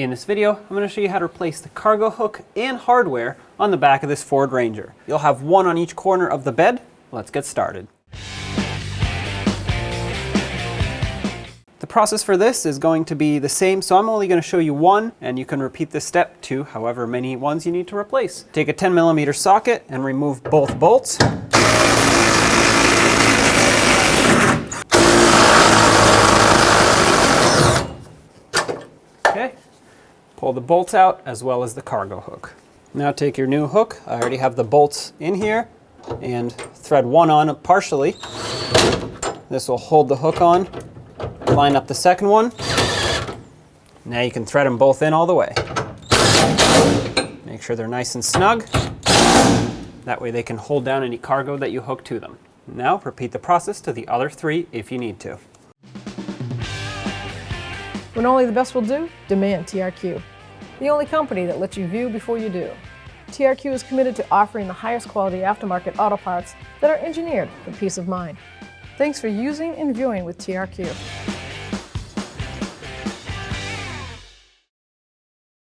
In this video, I'm going to show you how to replace the cargo hook and hardware on the back of this Ford Ranger. You'll have one on each corner of the bed. Let's get started. The process for this is going to be the same, so I'm only going to show you one, and you can repeat this step to however many ones you need to replace. Take a 10mm socket and remove both bolts. Okay, pull the bolts out as well as the cargo hook. Now take your new hook. I already have the bolts in here, and thread one on partially. This will hold the hook on. Line up the second one. Now you can thread them both in all the way. Make sure they're nice and snug. That way they can hold down any cargo that you hook to them. Now repeat the process to the other three if you need to. When only the best will do, demand TRQ. The only company that lets you view before you do. TRQ is committed to offering the highest quality aftermarket auto parts that are engineered for peace of mind. Thanks for using and viewing with TRQ.